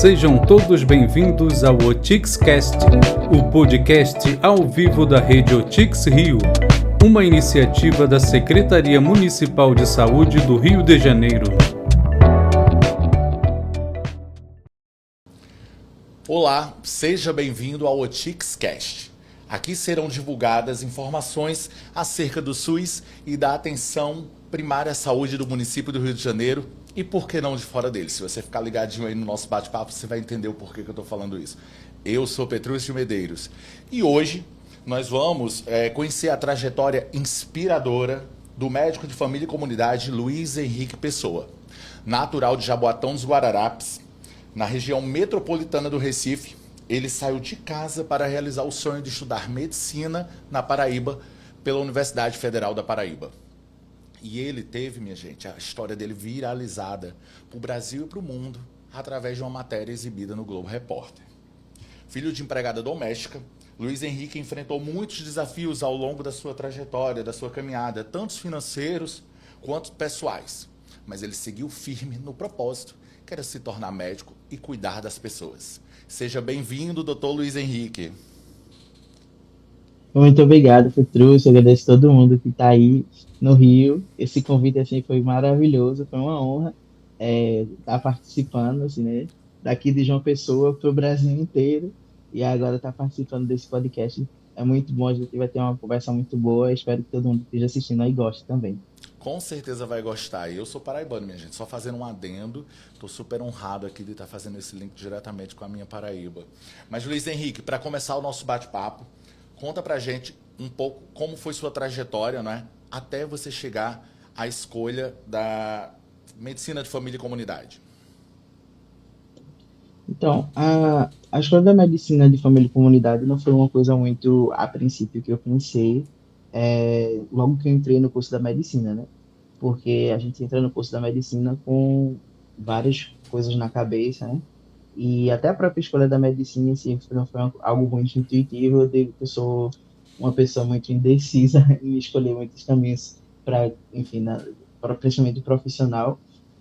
Sejam todos bem-vindos ao OTIXcast, o podcast ao vivo da rede OTIX Rio, uma iniciativa da Secretaria Municipal de Saúde do Rio de Janeiro. Olá, seja bem-vindo ao OTIXcast. Aqui serão divulgadas informações acerca do SUS e da atenção primária à saúde do município do Rio de Janeiro e, por que não, de fora dele. Se você ficar ligadinho aí no nosso bate-papo, você vai entender o porquê que eu estou falando isso. Eu sou Petrúcio Medeiros e hoje nós vamos conhecer a trajetória inspiradora do médico de família e comunidade Luiz Henrique Pessoa, natural de Jaboatão dos Guararapes, na região metropolitana do Recife. Ele saiu de casa para realizar o sonho de estudar medicina na Paraíba, pela Universidade Federal da Paraíba. E ele teve, minha gente, a história dele viralizada para o Brasil e para o mundo, através de uma matéria exibida no Globo Repórter. Filho de empregada doméstica, Luiz Henrique enfrentou muitos desafios ao longo da sua trajetória, da sua caminhada, tanto financeiros quanto pessoais. Mas ele seguiu firme no propósito, que era se tornar médico e cuidar das pessoas. Seja bem-vindo, doutor Luiz Henrique. Muito obrigado, Petrúcio. Agradeço a todo mundo que está aí no Rio. Esse convite assim, foi maravilhoso, foi uma honra estar participando assim, né? Daqui de João Pessoa para o Brasil inteiro. E agora estar participando desse podcast. É muito bom, a gente vai ter uma conversa muito boa. Espero que todo mundo que esteja assistindo aí goste também. Com certeza vai gostar. Eu sou paraibano, minha gente. Só fazendo um adendo. Estou super honrado aqui de estar fazendo esse link diretamente com a minha Paraíba. Mas, Luiz Henrique, para começar o nosso bate-papo, conta pra gente um pouco como foi sua trajetória, né? Até você chegar à escolha da medicina de família e comunidade. Então, a escolha da medicina de família e comunidade não foi uma coisa muito a princípio que eu pensei logo que eu entrei no curso da medicina, né? Porque a gente entra no curso da medicina com várias coisas na cabeça, né? E até a própria escolha da medicina em si não foi algo muito intuitivo. Eu digo que eu sou uma pessoa muito indecisa em escolher muitos caminhos para, enfim, para principalmente profissional.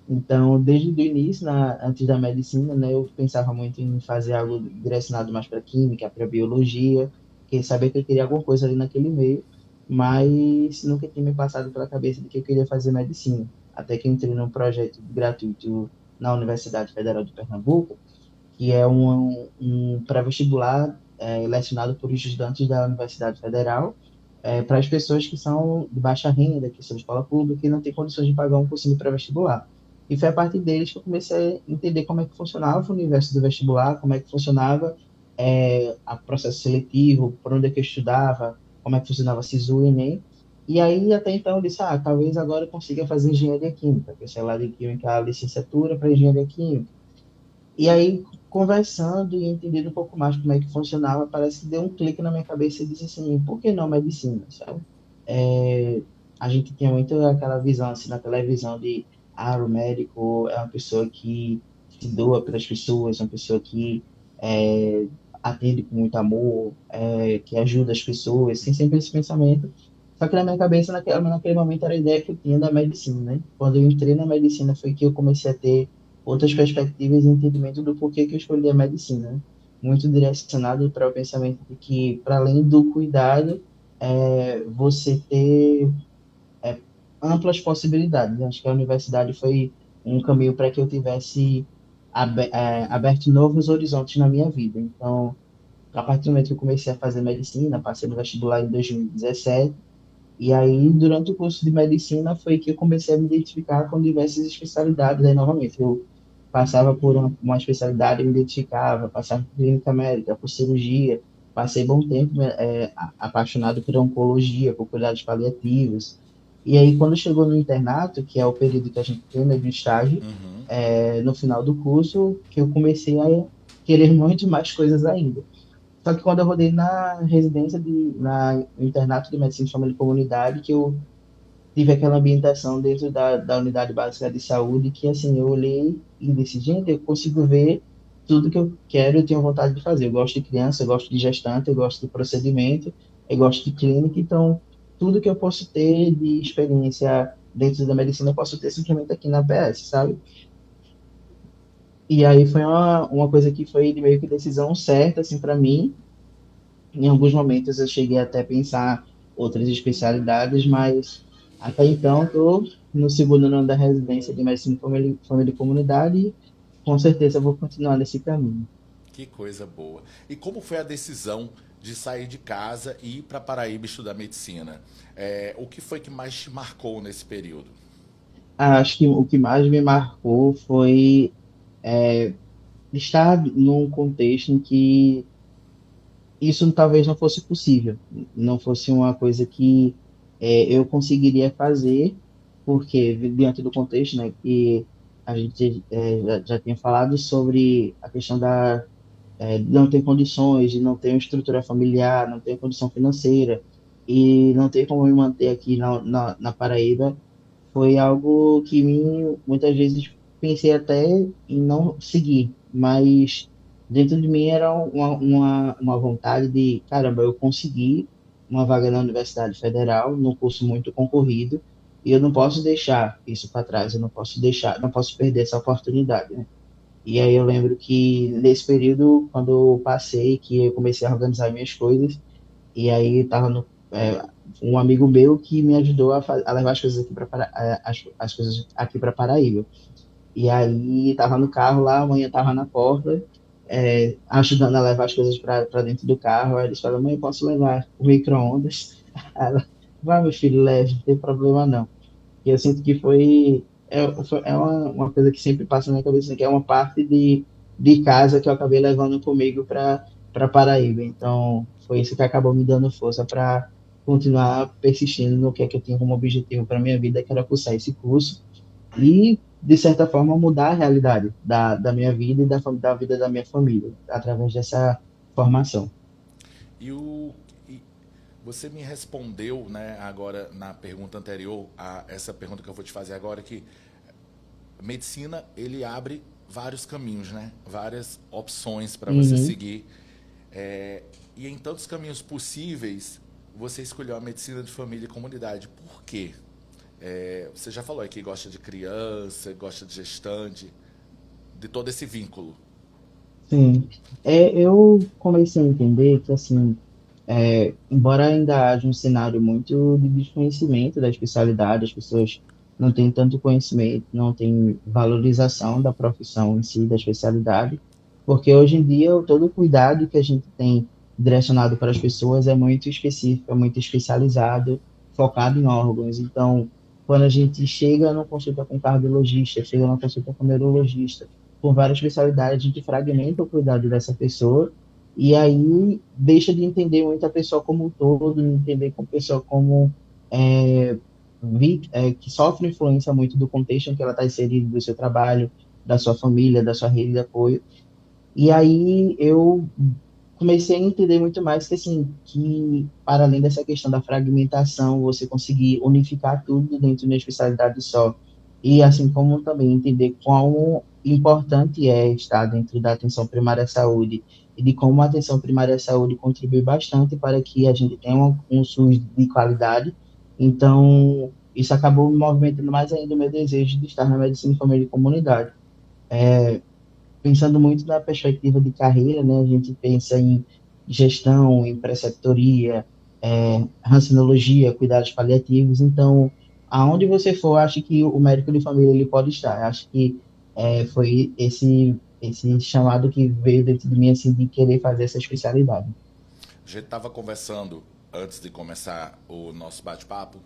Então, desde o início, antes da medicina, né, eu pensava muito em fazer algo direcionado mais para química, para biologia, porque sabia que eu queria alguma coisa ali naquele meio, mas nunca tinha me passado pela cabeça de que eu queria fazer medicina. Até que eu entrei num projeto gratuito na Universidade Federal de Pernambuco, que é um pré-vestibular lecionado por estudantes da Universidade Federal, para as pessoas que são de baixa renda, que são de escola pública e não têm condições de pagar um cursinho pré-vestibular. E foi a partir deles que eu comecei a entender como é que funcionava o universo do vestibular, como é que funcionava o processo seletivo, por onde é que eu estudava, como é que funcionava a SISU e Enem. E aí, até então, eu disse, talvez agora eu consiga fazer engenharia química, porque sei lá, de química, a licenciatura para engenharia química. E aí, conversando e entendendo um pouco mais como é que funcionava, parece que deu um clique na minha cabeça e disse assim, por que não medicina, sabe? É, a gente tinha muito aquela visão, assim, na televisão de, o médico é uma pessoa que se doa pelas pessoas, uma pessoa que atende com muito amor, que ajuda as pessoas, tem sempre esse pensamento. Só que na minha cabeça, naquele momento, era a ideia que eu tinha da medicina, né? Quando eu entrei na medicina foi que eu comecei a ter outras perspectivas e entendimento do porquê que eu escolhi a medicina, né? Muito direcionado para o pensamento de que, para além do cuidado, você ter amplas possibilidades, né? Acho que a universidade foi um caminho para que eu tivesse aberto novos horizontes na minha vida. Então, a partir do momento que eu comecei a fazer medicina, passei no vestibular em 2017, e aí, durante o curso de medicina, foi que eu comecei a me identificar com diversas especialidades. Aí, novamente, eu passava por uma especialidade, me identificava, passava por clínica médica, por cirurgia, passei bom tempo apaixonado por oncologia, por cuidados paliativos. E aí, quando chegou no internato, que é o período que a gente tem, né, de estágio, no final do curso, que eu comecei a querer muito mais coisas ainda. Só que quando eu rodei na residência, no internato de medicina de família e comunidade, que eu tive aquela ambientação dentro da unidade básica de saúde, que assim, eu olhei e disse, gente, eu consigo ver tudo que eu quero, eu tenho vontade de fazer. Eu gosto de criança, eu gosto de gestante, eu gosto de procedimento, eu gosto de clínica, então tudo que eu posso ter de experiência dentro da medicina, eu posso ter simplesmente aqui na PS, sabe? E aí foi uma coisa que foi de meio que decisão certa, assim, para mim. Em alguns momentos eu cheguei até a pensar outras especialidades, mas até então estou no segundo ano da residência de medicina de família e comunidade e com certeza vou continuar nesse caminho. Que coisa boa. E como foi a decisão de sair de casa e ir para Paraíba estudar medicina? O que foi que mais te marcou nesse período? Acho que o que mais me marcou foi estar num contexto em que isso talvez não fosse possível, não fosse uma coisa que eu conseguiria fazer, porque diante do contexto, né, que a gente já tinha falado sobre a questão de não ter condições, de não ter uma estrutura familiar, não ter condição financeira e não ter como me manter aqui na Paraíba, foi algo que muitas vezes pensei até em não seguir, mas dentro de mim era uma vontade de, caramba, eu consegui uma vaga na Universidade Federal, num curso muito concorrido, e eu não posso deixar isso para trás, eu não posso deixar, não posso perder essa oportunidade, né? E aí eu lembro que nesse período, quando eu passei, que eu comecei a organizar minhas coisas, e aí tava um amigo meu que me ajudou a levar as coisas aqui para as coisas aqui para Paraíba. E aí tava no carro lá, a manhã tava na porta, ajudando a levar as coisas para dentro do carro. Aí eles falaram, mãe, eu posso levar o micro-ondas? Aí ela, vai, meu filho, leve, não tem problema não. E eu sinto que é uma coisa que sempre passa na minha cabeça, que é uma parte de casa que eu acabei levando comigo para Paraíba. Então, foi isso que acabou me dando força para continuar persistindo no que é que eu tinha como objetivo para minha vida, que era cursar esse curso e, de certa forma, mudar a realidade da minha vida e da vida da minha família, através dessa formação. E o e você me respondeu, né, agora na pergunta anterior a essa pergunta que eu vou te fazer agora, que medicina ele abre vários caminhos, né? Várias opções para você Uhum. seguir. E em tantos caminhos possíveis, você escolheu a medicina de família e comunidade. Por quê? Você já falou aí que gosta de criança, gosta de gestante, de todo esse vínculo. Sim. Eu comecei a entender que, assim, embora ainda haja um cenário muito de desconhecimento da especialidade, as pessoas não têm tanto conhecimento, não têm valorização da profissão em si, da especialidade, porque hoje em dia todo o cuidado que a gente tem direcionado para as pessoas é muito específico, é muito especializado, focado em órgãos. Então, quando a gente chega numa consulta com cardiologista, chega numa consulta com neurologista, com várias especialidades, a gente fragmenta o cuidado dessa pessoa e aí deixa de entender muito a pessoa como um todo, de entender a pessoa como é, que sofre influência muito do contexto em que ela está inserida, do seu trabalho, da sua família, da sua rede de apoio. E aí eu comecei a entender muito mais que, assim, que para além dessa questão da fragmentação, você conseguir unificar tudo dentro de uma especialidade só, e assim como também entender quão importante é estar dentro da atenção primária à saúde, e de como a atenção primária à saúde contribui bastante para que a gente tenha um SUS de qualidade. Então, isso acabou me movimentando mais ainda o meu desejo de estar na medicina de família e comunidade. Pensando muito na perspectiva de carreira, né? A gente pensa em gestão, em preceptoria, racinologia, cuidados paliativos. Então, aonde você for, acho que o médico de família ele pode estar. Acho que foi esse chamado que veio dentro de mim assim de querer fazer essa especialidade. A gente estava conversando antes de começar o nosso bate-papo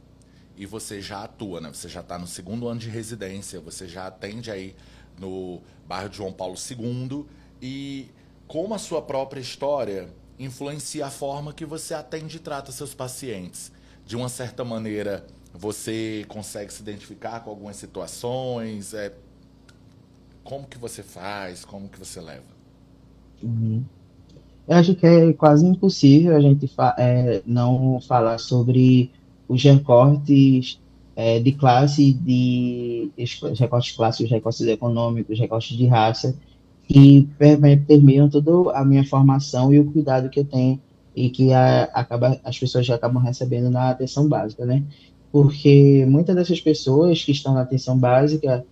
e você já atua, né? Você já está no segundo ano de residência, você já atende aí no bairro de João Paulo II e como a sua própria história influencia a forma que você atende e trata seus pacientes. De uma certa maneira, você consegue se identificar com algumas situações? Como que você faz? Como que você leva? Uhum. Eu acho que é quase impossível a gente não falar sobre os recortes de classe, os recortes de classe, os recortes econômicos, os recortes de raça, que permeiam toda a minha formação e o cuidado que eu tenho e que as pessoas já acabam recebendo na atenção básica, né? Porque muitas dessas pessoas que estão na atenção básica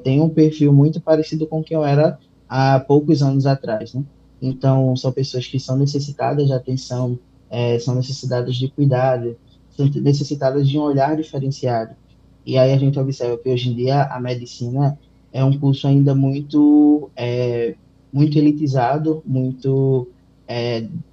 tem um perfil muito parecido com o que eu era há poucos anos atrás, né? Então, são pessoas que são necessitadas de atenção, são necessitadas de cuidado, são necessitadas de um olhar diferenciado. E aí a gente observa que hoje em dia a medicina é um curso ainda muito elitizado, muito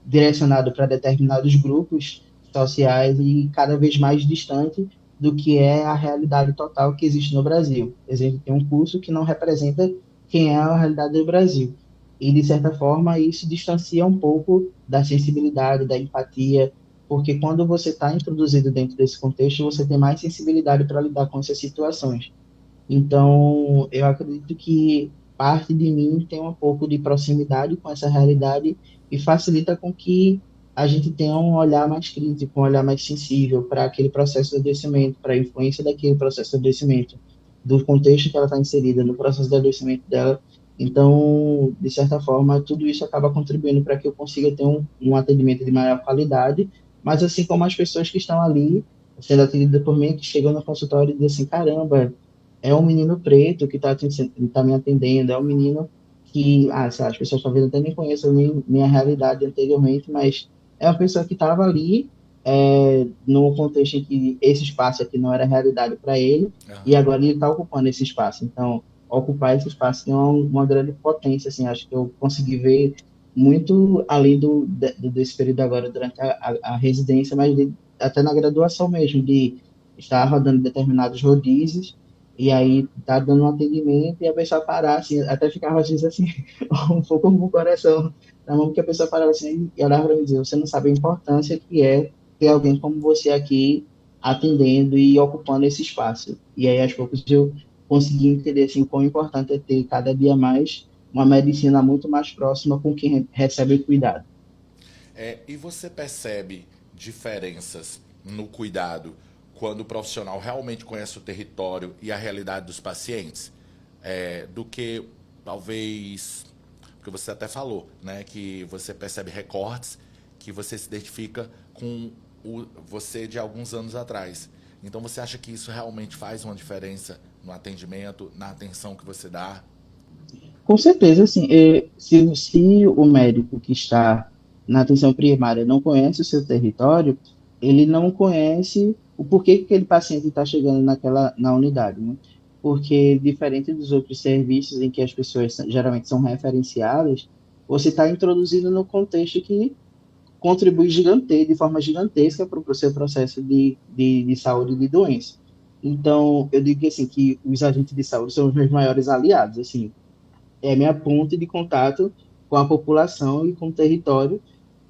direcionado para determinados grupos sociais e cada vez mais distante do que é a realidade total que existe no Brasil. A gente tem um curso que não representa quem é a realidade do Brasil. E, de certa forma, isso distancia um pouco da sensibilidade, da empatia, porque quando você está introduzido dentro desse contexto, você tem mais sensibilidade para lidar com essas situações. Então, eu acredito que parte de mim tem um pouco de proximidade com essa realidade e facilita com que a gente tenha um olhar mais crítico, um olhar mais sensível para aquele processo de adoecimento, para a influência daquele processo de adoecimento, do contexto que ela está inserida, no processo de adoecimento dela. Então, de certa forma, tudo isso acaba contribuindo para que eu consiga ter um atendimento de maior qualidade, mas assim como as pessoas que estão ali sendo atendidas por mim, que chegam no consultório e dizem assim, caramba, é um menino preto que tá me atendendo, é um menino que, sei lá, as pessoas talvez até nem conheçam minha realidade anteriormente, mas é uma pessoa que estava ali num contexto em que esse espaço aqui não era realidade para ele, e Aham. agora ele está ocupando esse espaço. Então, ocupar esse espaço tem uma grande potência, assim, acho que eu consegui ver muito além desse período agora, durante a residência, mas até na graduação mesmo, de estar rodando determinados rodízios, e aí tá dando um atendimento e a pessoa parar, assim, até ficava às vezes assim, um pouco com o coração na mão, que a pessoa parava assim e olhava para mim e dizia, você não sabe a importância que é ter alguém como você aqui atendendo e ocupando esse espaço. E aí, aos poucos, eu consegui entender assim, o quão importante é ter cada dia mais uma medicina muito mais próxima com quem recebe o cuidado. E você percebe diferenças no cuidado quando o profissional realmente conhece o território e a realidade dos pacientes? Do que talvez. Porque você até falou, né? Que você percebe recortes que você se identifica com você de alguns anos atrás. Então você acha que isso realmente faz uma diferença no atendimento, na atenção que você dá? Com certeza, assim, se o médico que está na atenção primária não conhece o seu território, ele não conhece o porquê que aquele paciente está chegando na unidade, né? Porque, diferente dos outros serviços em que as pessoas geralmente são referenciadas, você está introduzido no contexto que contribui de forma gigantesca para o seu processo de saúde e de doença. Então, eu digo que, assim, que os agentes de saúde são os meus maiores aliados, assim, é minha ponte de contato com a população e com o território,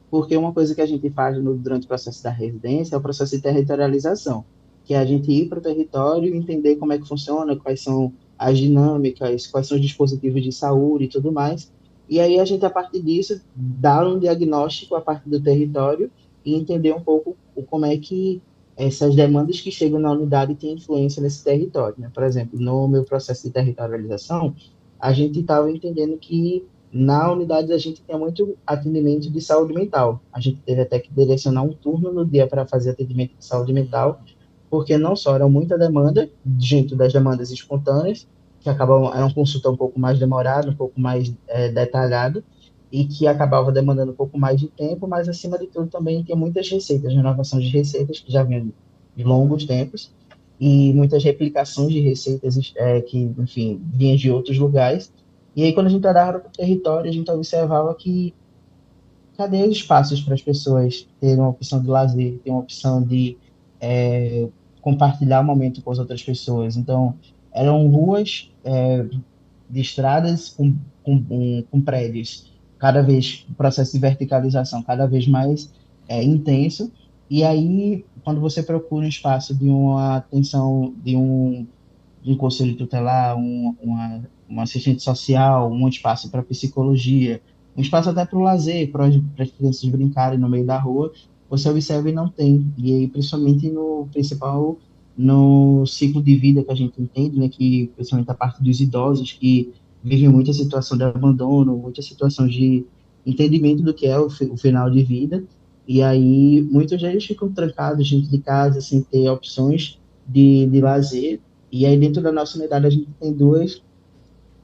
porque uma coisa que a gente faz durante o processo da residência é o processo de territorialização, que é a gente ir para o território e entender como é que funciona, quais são as dinâmicas, quais são os dispositivos de saúde e tudo mais. E aí a gente, a partir disso, dá um diagnóstico a partir do território e entender um pouco como é que essas demandas que chegam na unidade têm influência nesse território, né? Por exemplo, no meu processo de territorialização, a gente estava entendendo que na unidade a gente tem muito atendimento de saúde mental. A gente teve até que direcionar um turno no dia para fazer atendimento de saúde mental, porque não só era muita demanda, junto das demandas espontâneas, que acabavam, era uma consulta um pouco mais demorada, um pouco mais detalhada, e que acabava demandando um pouco mais de tempo, mas acima de tudo também tem muitas receitas, renovação de receitas que já vinham de longos tempos, e muitas replicações de receitas que, enfim, vinham de outros lugares. E aí, quando a gente olhava para o território, a gente observava que cadê os espaços para as pessoas terem uma opção de lazer, ter uma opção de compartilhar o momento com as outras pessoas. Então, eram ruas de estradas com prédios, cada vez, o processo de verticalização cada vez mais intenso, e aí, quando você procura um espaço de uma atenção, de um conselho tutelar, uma assistente social, um espaço para psicologia, um espaço até para o lazer, para as crianças brincarem no meio da rua, você observa e não tem. E aí, principalmente no principal, no ciclo de vida que a gente entende, né, que principalmente a parte dos idosos que vivem muita situação de abandono, muita situação de entendimento do que é o final de vida, e aí muitos deles ficam trancados dentro de casa sem ter opções de lazer, E aí, dentro da nossa unidade, a gente tem duas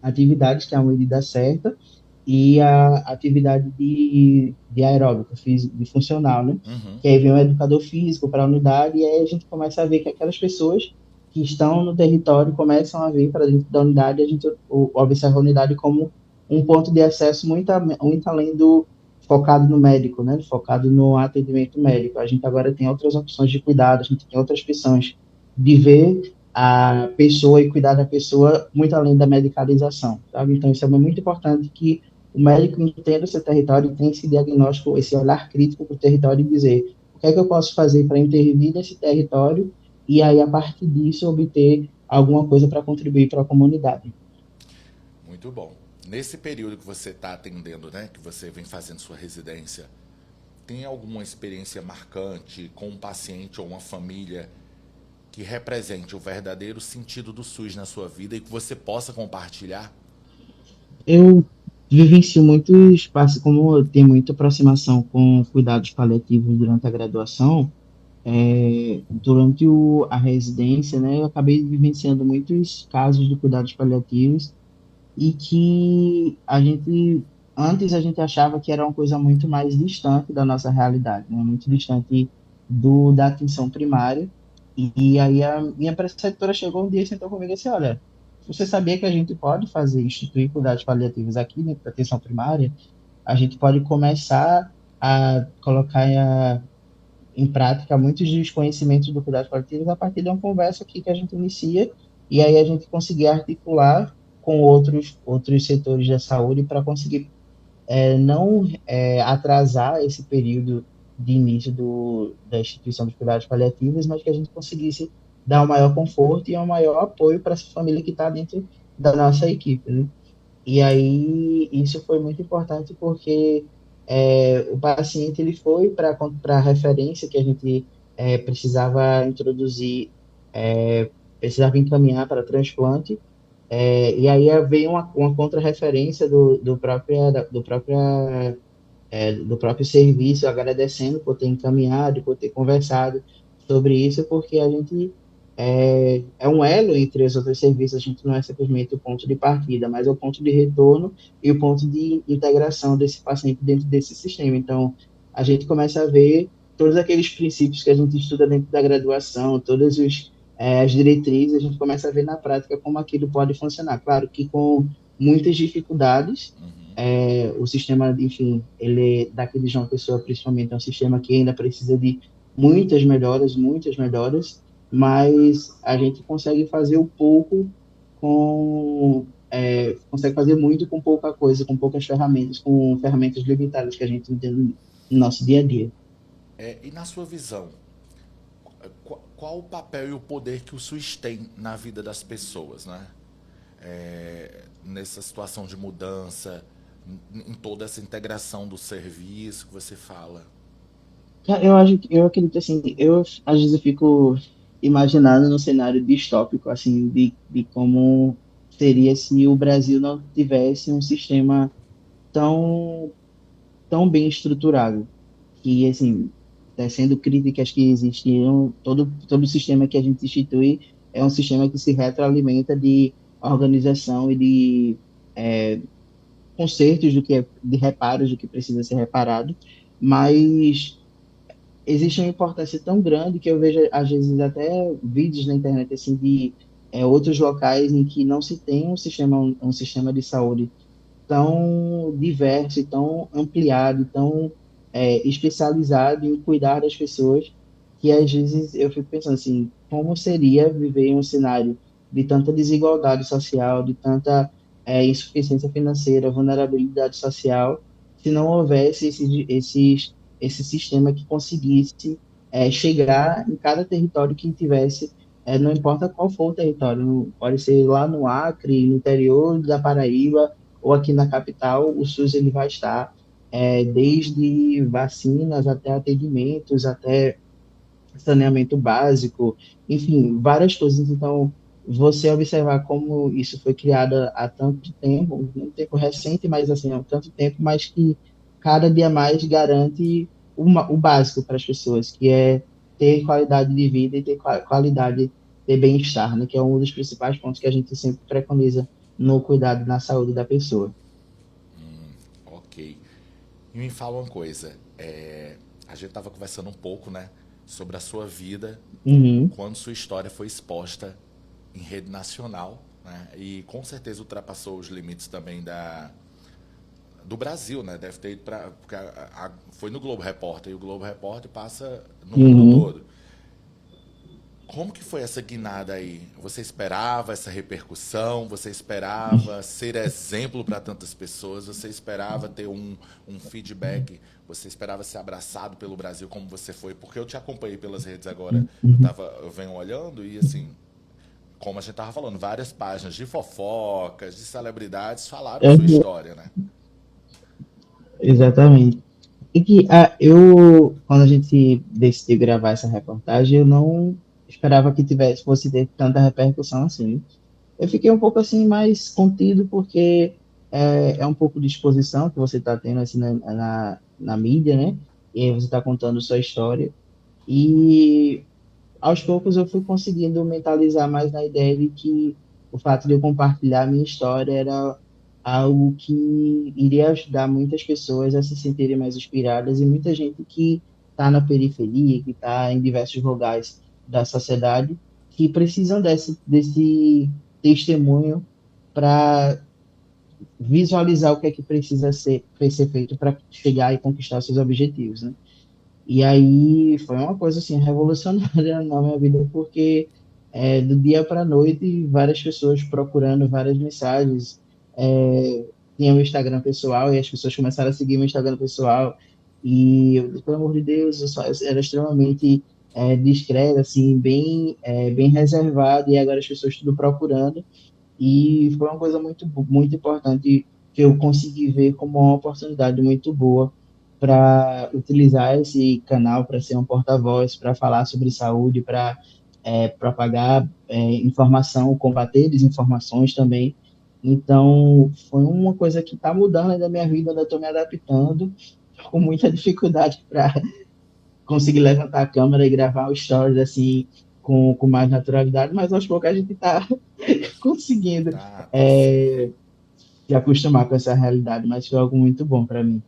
atividades, que é a medida certa e a atividade de aeróbica, de funcional, né? Uhum. Que aí vem o educador físico para a unidade e aí a gente começa a ver que aquelas pessoas que estão no território começam a vir para dentro da unidade, a gente observa a unidade como um ponto de acesso muito além do focado no médico, né? Focado no atendimento médico. A gente agora tem outras opções de cuidado, a gente tem outras opções de ver a pessoa e cuidar da pessoa muito além da medicalização, sabe? Então, isso é muito importante que o médico entenda o seu território e tenha esse diagnóstico, esse olhar crítico para o território e dizer o que é que eu posso fazer para intervir nesse território e aí, a partir disso, obter alguma coisa para contribuir para a comunidade. Muito bom. Nesse período que você está atendendo, né, que você vem fazendo sua residência, tem alguma experiência marcante com um paciente ou uma família que represente o verdadeiro sentido do SUS na sua vida e que você possa compartilhar? Eu vivencio muito espaço, como eu tenho muita aproximação com cuidados paliativos durante a graduação, durante a residência, né, eu acabei vivenciando muitos casos de cuidados paliativos e que antes a gente achava que era uma coisa muito mais distante da nossa realidade, né, muito distante da atenção primária. E aí a minha preceptora chegou um dia e sentou comigo e disse, olha, você sabia que a gente pode instituir cuidados paliativos aqui dentro da atenção primária? A gente pode começar a colocar em prática muitos dos conhecimentos do cuidado paliativo a partir de uma conversa aqui que a gente inicia e aí a gente conseguir articular com outros setores da saúde para conseguir não atrasar esse período de início da instituição dos cuidados paliativos, mas que a gente conseguisse dar o maior conforto e o maior apoio para essa família que está dentro da nossa equipe, né? E aí isso foi muito importante porque o paciente ele foi para a referência que a gente precisava introduzir, precisava encaminhar para transplante, e aí veio uma contra-referência do próprio serviço, agradecendo por ter encaminhado, por ter conversado sobre isso, porque a gente é um elo entre os outros serviços, a gente não é simplesmente o ponto de partida, mas é o ponto de retorno e o ponto de integração desse paciente dentro desse sistema. Então, a gente começa a ver todos aqueles princípios que a gente estuda dentro da graduação, as diretrizes, a gente começa a ver na prática como aquilo pode funcionar. Claro que com muitas dificuldades, o sistema, enfim, ele daqui de João Pessoa, principalmente, é um sistema que ainda precisa de muitas melhoras, mas a gente consegue fazer o pouco consegue fazer muito com pouca coisa, com poucas ferramentas, com ferramentas limitadas que a gente tem no nosso dia a dia. E na sua visão, qual o papel e o poder que o SUS tem na vida das pessoas, né? Nessa situação de mudança, em toda essa integração do serviço que você fala? Eu acredito assim, às vezes eu fico imaginando no cenário distópico, assim, de como seria se o Brasil não tivesse um sistema tão, tão bem estruturado, que, assim, tecendo críticas que existiam, todo sistema que a gente institui é um sistema que se retroalimenta de organização e de consertos de reparos do que precisa ser reparado, mas existe uma importância tão grande que eu vejo, às vezes, até vídeos na internet, assim, de outros locais em que não se tem um sistema de saúde tão diverso, e tão ampliado, tão especializado em cuidar das pessoas, que às vezes eu fico pensando assim, como seria viver em um cenário de tanta desigualdade social, de tanta insuficiência financeira, vulnerabilidade social, se não houvesse esse sistema que conseguisse chegar em cada território que tivesse, não importa qual for o território, pode ser lá no Acre, no interior da Paraíba, ou aqui na capital, o SUS ele vai estar desde vacinas até atendimentos, até saneamento básico, enfim, várias coisas. Então, você observar como isso foi criado há tanto tempo, um tempo recente, mas assim, há tanto tempo, mas que cada dia mais garante o básico para as pessoas, que é ter qualidade de vida e ter ter bem-estar, né? Que é um dos principais pontos que a gente sempre preconiza no cuidado na saúde da pessoa. Ok. E me fala uma coisa, a gente estava conversando um pouco, né, sobre a sua vida, Uhum, quando sua história foi exposta em rede nacional, né, e com certeza ultrapassou os limites também do Brasil, né, deve ter ido para, porque foi no Globo Repórter, e o Globo Repórter passa no mundo uhum. todo. Como que foi essa guinada aí? Você esperava essa repercussão? Você esperava ser exemplo para tantas pessoas? Você esperava ter um feedback? Você esperava ser abraçado pelo Brasil como você foi? Porque eu te acompanhei pelas redes agora. Eu venho olhando e assim, como a gente estava falando, várias páginas de fofocas, de celebridades falaram sua Uhum, história, né? exatamente. E que quando a gente decidiu gravar essa reportagem, eu não esperava que fosse ter tanta repercussão assim. Eu fiquei um pouco assim mais contido porque é um pouco de exposição que você está tendo assim na mídia, né? E aí você está contando sua história. E aos poucos eu fui conseguindo mentalizar mais na ideia de que o fato de eu compartilhar a minha história era algo que iria ajudar muitas pessoas a se sentirem mais inspiradas e muita gente que está na periferia, que está em diversos lugares da sociedade, que precisam desse testemunho para visualizar o que é que ser feito para chegar e conquistar seus objetivos, né? E aí foi uma coisa assim revolucionária na minha vida, porque do dia para a noite, várias pessoas procurando várias mensagens. Tinha o Instagram pessoal e as pessoas começaram a seguir meu Instagram pessoal. E eu disse, pelo amor de Deus, eu era extremamente discreto, assim, bem reservado, e agora as pessoas tudo procurando. E foi uma coisa muito importante que eu consegui ver como uma oportunidade muito boa para utilizar esse canal para ser um porta-voz, para falar sobre saúde, para propagar informação, combater desinformações também. Então, foi uma coisa que está mudando aí na minha vida, ainda estou me adaptando, com muita dificuldade para conseguir levantar a câmera e gravar o stories assim, com mais naturalidade, mas aos poucos a gente está conseguindo Tá sim. é, se acostumar com essa realidade, mas foi algo muito bom para mim.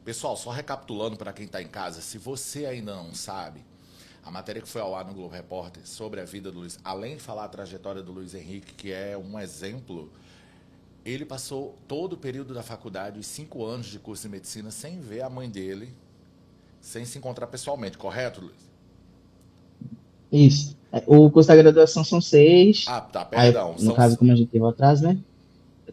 Pessoal, só recapitulando para quem está em casa, se você ainda não sabe, a matéria que foi ao ar no Globo Repórter sobre a vida do Luiz, além de falar a trajetória do Luiz Henrique, que é um exemplo, ele passou todo o período da faculdade, os 5 anos de curso de medicina, sem ver a mãe dele, sem se encontrar pessoalmente, correto, Luiz? Isso. O curso da graduação são 6, Ah, tá, aí, perdão. no caso, como a gente teve atrás, né?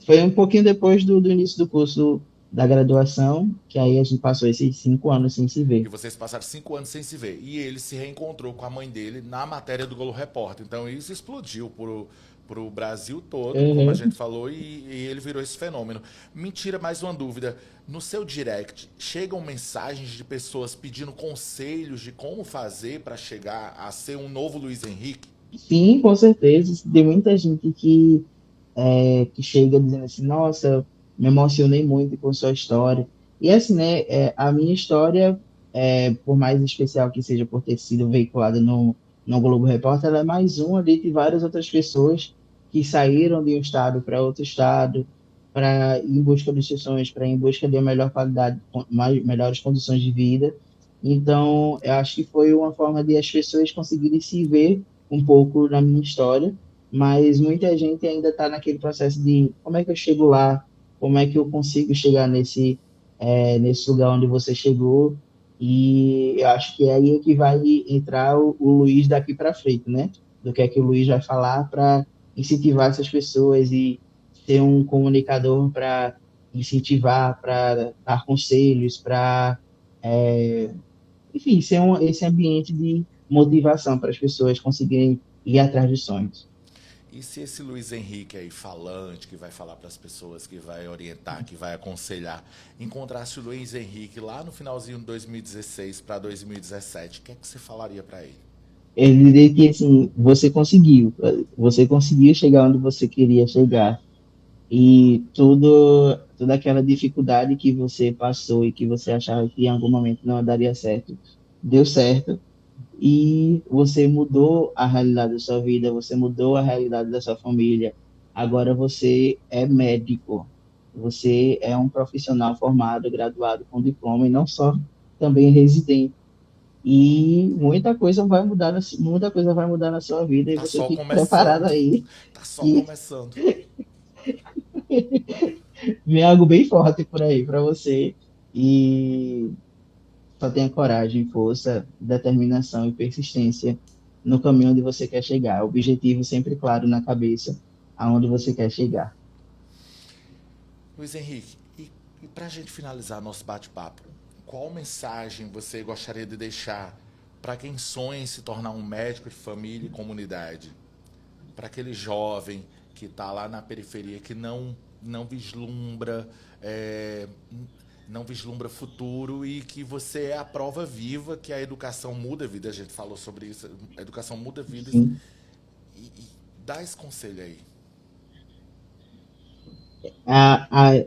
Foi um pouquinho depois do início do curso da graduação, que aí a gente passou esses 5 anos sem se E ver. vocês passaram 5 anos sem se ver. E ele se reencontrou com a mãe dele na matéria do Globo Repórter. Então isso explodiu pro Brasil todo, como a gente Uhum. falou, e ele virou esse fenômeno. Mentira, mais uma dúvida. No seu direct, chegam mensagens de pessoas pedindo conselhos de como fazer para chegar a ser um novo Luiz Henrique? Sim, com certeza. Tem muita gente que chega dizendo assim, nossa, me emocionei muito com sua história. E assim, né, a minha história, por mais especial que seja por ter sido veiculada no Globo Repórter, ela é mais uma ali de várias outras pessoas que saíram de um estado para outro estado, para ir em busca dos seus sonhos, para ir em busca de uma melhor qualidade, melhores condições de vida. Então, eu acho que foi uma forma de as pessoas conseguirem se ver um pouco na minha história, mas muita gente ainda está naquele processo de como é que eu chego lá, como é que eu consigo chegar nesse lugar onde você chegou, e eu acho que é aí que vai entrar o Luiz daqui para frente, né? Do que é que o Luiz vai falar para incentivar essas pessoas e ser um comunicador para incentivar, para dar conselhos, enfim, ser esse ambiente de motivação para as pessoas conseguirem ir atrás dos sonhos. E se esse Luiz Henrique aí, falante, que vai falar para as pessoas, que vai orientar, que vai aconselhar, encontrasse o Luiz Henrique lá no finalzinho de 2016 para 2017, o que é que você falaria para ele? Eu diria que assim, você conseguiu chegar onde você queria chegar e toda aquela dificuldade que você passou e que você achava que em algum momento não daria certo, deu certo e você mudou a realidade da sua vida, você mudou a realidade da sua família. Agora você é médico, você é um profissional formado, graduado com diploma e não só também residente. E muita coisa vai mudar na sua vida e Tá você só fique preparado começando. aí Tá só que começando. vem algo bem forte por aí para você. E só tenha coragem, força, determinação e persistência no caminho onde você quer chegar. Objetivo sempre claro na cabeça, aonde você quer chegar. Luiz Henrique, e para a gente finalizar nosso bate-papo, qual mensagem você gostaria de deixar para quem sonha em se tornar um médico de família e comunidade? Para aquele jovem que está lá na periferia, que não vislumbra, é, não vislumbra futuro e que você é a prova viva que a educação muda a vida. A gente falou sobre isso, a educação muda vidas. Sim. E dá esse conselho aí.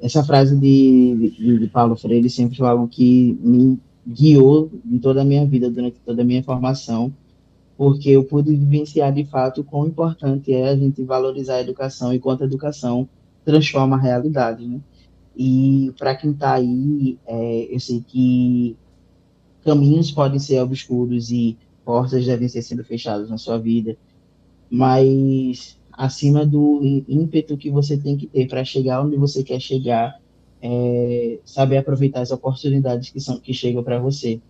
Essa frase de Paulo Freire sempre foi algo que me guiou em toda a minha vida, durante toda a minha formação, porque eu pude vivenciar de fato o quão importante é a gente valorizar a educação e quanto a educação transforma a realidade, né? E para quem está aí, eu sei que caminhos podem ser obscuros e portas devem ser sendo fechadas na sua vida, mas acima do ímpeto que você tem que ter para chegar onde você quer chegar, saber aproveitar as oportunidades que chegam para você.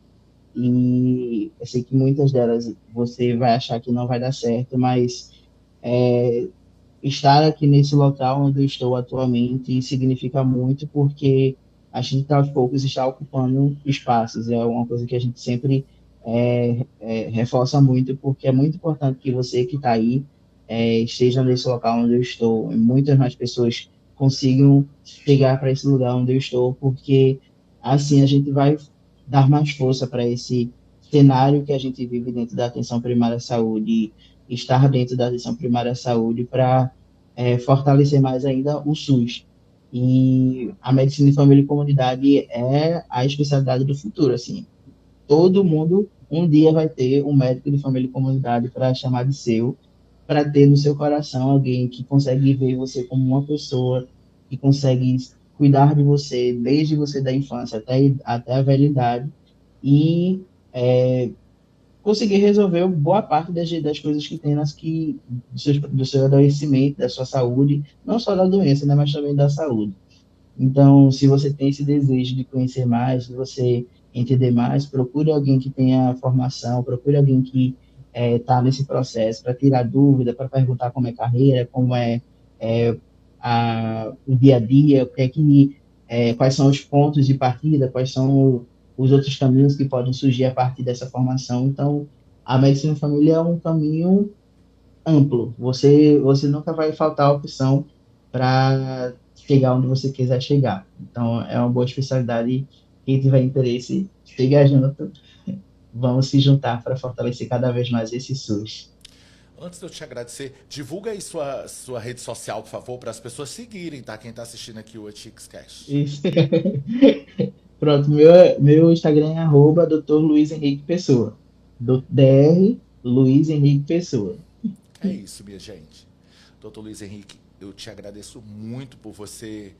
E eu sei que muitas delas você vai achar que não vai dar certo, mas estar aqui nesse local onde eu estou atualmente significa muito, porque a gente aos poucos está ocupando espaços. É uma coisa que a gente sempre reforça muito, porque é muito importante que você que está aí esteja nesse local onde eu estou, e muitas mais pessoas consigam chegar para esse lugar onde eu estou, porque assim a gente vai dar mais força para esse cenário que a gente vive dentro da atenção primária à saúde, estar dentro da atenção primária à saúde para fortalecer mais ainda o SUS. E a medicina de família e comunidade é a especialidade do futuro, assim. Todo mundo um dia vai ter um médico de família e comunidade para chamar de seu, para ter no seu coração alguém que consegue ver você como uma pessoa, que consegue cuidar de você desde você da infância até a velhidade e é, conseguir resolver boa parte das coisas que tem do seu adoecimento, da sua saúde, não só da doença, né, mas também da saúde. Então, se você tem esse desejo de conhecer mais, de você entender mais, procure alguém que tenha formação, procure alguém que está nesse processo para tirar dúvida, para perguntar como é a carreira, como é o dia a dia, quais são os pontos de partida, quais são os outros caminhos que podem surgir a partir dessa formação. Então, a medicina de família é um caminho amplo. Você nunca vai faltar opção para chegar onde você quiser chegar. Então, é uma boa especialidade. Quem tiver interesse, chega junto. Vamos se juntar para fortalecer cada vez mais esse SUS. Antes de eu te agradecer, divulga aí sua rede social, por favor, para as pessoas seguirem, tá? Quem está assistindo aqui o Oticscast. Isso. Pronto, meu Instagram é arroba Dr. Luiz Henrique Pessoa. Dr. Luiz Henrique Pessoa. É isso, minha gente. Doutor Luiz Henrique, eu te agradeço muito por você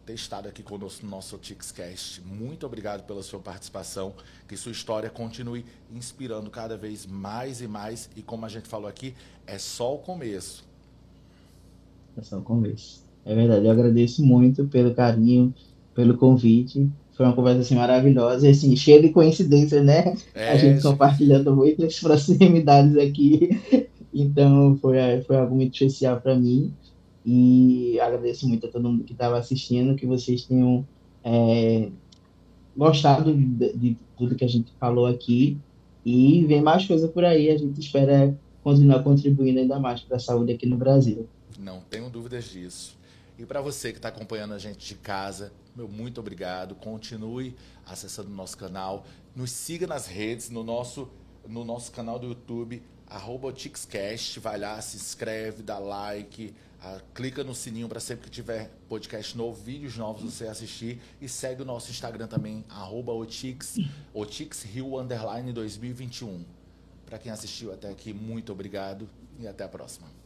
ter estado aqui conosco no nosso Oticscast. Muito obrigado pela sua participação. Que sua história continue inspirando cada vez mais e mais. E como a gente falou aqui, é só o começo. É só o começo. É verdade, eu agradeço muito pelo carinho, pelo convite. Foi uma conversa assim, maravilhosa e assim, cheia de coincidências, né? A É, gente compartilhando muitas proximidades aqui. Então, foi algo muito especial para mim. E agradeço muito a todo mundo que estava assistindo, que vocês tenham é, gostado de tudo que a gente falou aqui. E vem mais coisa por aí. A gente espera continuar contribuindo ainda mais para a saúde aqui no Brasil. não tenho dúvidas disso. E para você que está acompanhando a gente de casa, meu muito obrigado. Continue acessando o nosso canal. Nos siga nas redes, no nosso canal do YouTube, @Oticscast. Vai lá, se inscreve, dá like, clica no sininho para sempre que tiver podcast novo, vídeos novos você assistir. E segue o nosso Instagram também, @Otix, OtixRio_2021. Para quem assistiu até aqui, muito obrigado e até a próxima.